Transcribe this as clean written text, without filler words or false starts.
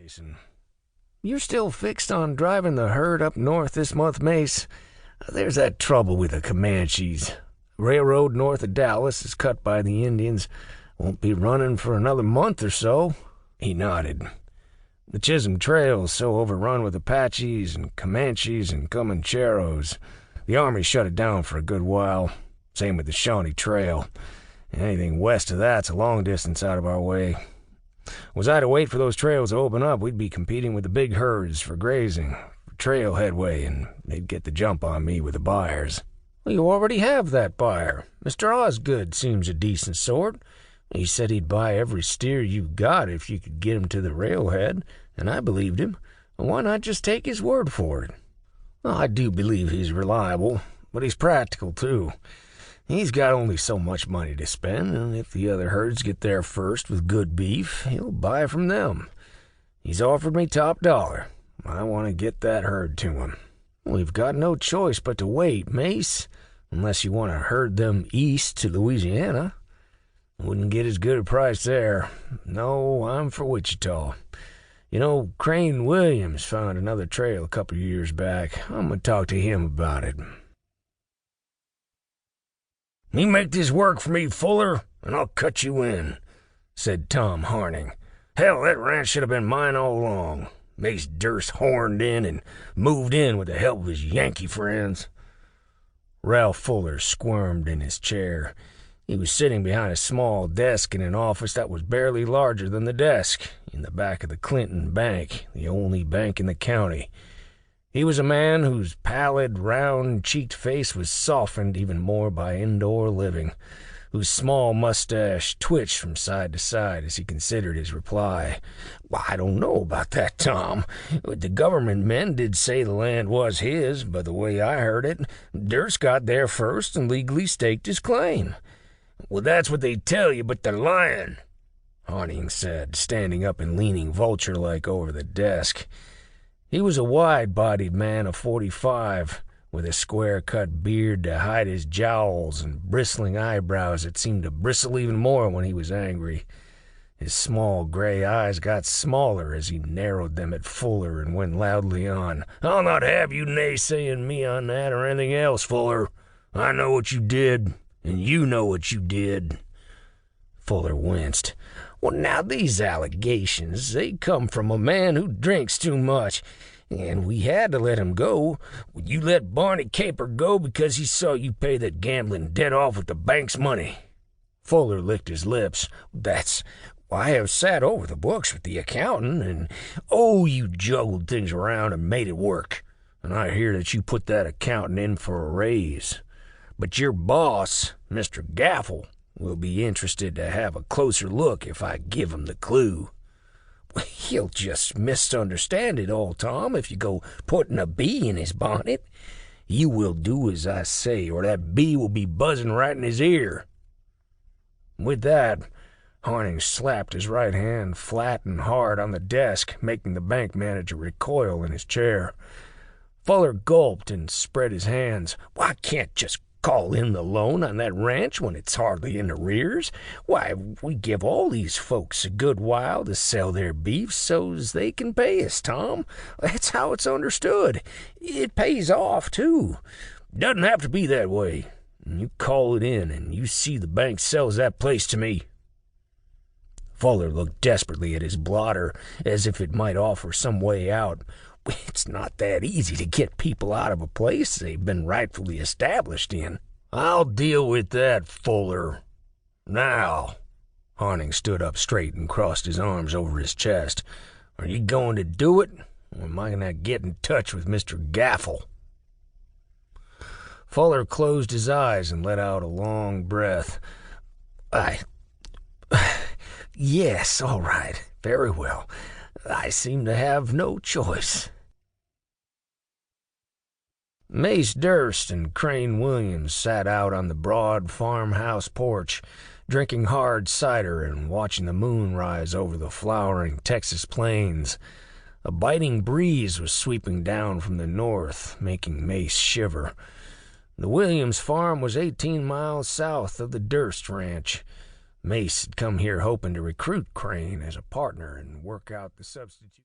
Mason. "You're still fixed on driving the herd up north this month, Mase? There's that trouble with the Comanches. Railroad north of Dallas is cut by the Indians. Won't be running for another month or so." He nodded. "The Chisholm Trail's so overrun with Apaches and Comanches and Comancheros. The Army shut it down for a good while. Same with the Shawnee Trail. Anything west of that's a long distance out of our way. Was I to wait for those trails to open up, we'd be competing with the big herds for grazing, for trail headway, and they'd get the jump on me with the buyers." "Well, you already have that buyer. Mr. Osgood seems a decent sort. He said he'd buy every steer you've got if you could get him to the railhead, and I believed him. Why not just take his word for it?" "I do believe he's reliable, but he's practical, too. He's got only so much money to spend, and if the other herds get there first with good beef, he'll buy from them. He's offered me top dollar. I want to get that herd to him." "We've got no choice but to wait, Mase, unless you want to herd them east to Louisiana. Wouldn't get as good a price there. No, I'm for Wichita. You know, Crane Williams found another trail a couple years back. I'm going to talk to him about it." "You make this work for me, Fuller, and I'll cut you in," said Tom Harning. "Hell, that ranch should have been mine all along. Mase Durst horned in and moved in with the help of his Yankee friends." Ralph Fuller squirmed in his chair. He was sitting behind a small desk in an office that was barely larger than the desk, in the back of the Clinton Bank, the only bank in the county. He was a man whose pallid, round-cheeked face was softened even more by indoor living, whose small mustache twitched from side to side as he considered his reply. "Well, I don't know about that, Tom. The government men did say the land was his, but the way I heard it, Durst got there first and legally staked his claim." "Well, that's what they tell you, but they're lying," Harning said, standing up and leaning vulture-like over the desk. He was a wide-bodied man of 45, with a square-cut beard to hide his jowls and bristling eyebrows that seemed to bristle even more when he was angry. His small gray eyes got smaller as he narrowed them at Fuller and went loudly on. "I'll not have you naysaying me on that or anything else, Fuller. I know what you did, and you know what you did." Fuller winced. "Well, now, these allegations, they come from a man who drinks too much, and we had to let him go. You let Barney Caper go because he saw you pay that gambling debt off with the bank's money." Fuller licked his lips. "That's why I have sat over the books with the accountant, and, oh, you juggled things around and made it work. And I hear that you put that accountant in for a raise. But your boss, Mr. Gaffel, will be interested to have a closer look if I give him the clue." "He'll just misunderstand it all, Tom, if you go putting a bee in his bonnet. You will do as I say, or that bee will be buzzing right in his ear." With that, Harning slapped his right hand flat and hard on the desk, making the bank manager recoil in his chair. Fuller gulped and spread his hands. "Well, I can't just call in the loan on that ranch when it's hardly in arrears. Why, we give all these folks a good while to sell their beef so's they can pay us, Tom. That's how it's understood. It pays off, too. Doesn't have to be that way. You call it in, and you see the bank sells that place to me." Fuller looked desperately at his blotter, as if it might offer some way out. "It's not that easy to get people out of a place they've been rightfully established in." "I'll deal with that, Fuller. Now," Harning stood up straight and crossed his arms over his chest, "are you going to do it, or am I going to get in touch with Mr. Gaffel?" Fuller closed his eyes and let out a long breath. Yes, all right, very well. I seem to have no choice." Mase Durst and Crane Williams sat out on the broad farmhouse porch, drinking hard cider and watching the moon rise over the flowering Texas plains. A biting breeze was sweeping down from the north, making Mase shiver. The Williams farm was 18 miles south of the Durst ranch. Mase had come here hoping to recruit Crane as a partner and work out the substitute.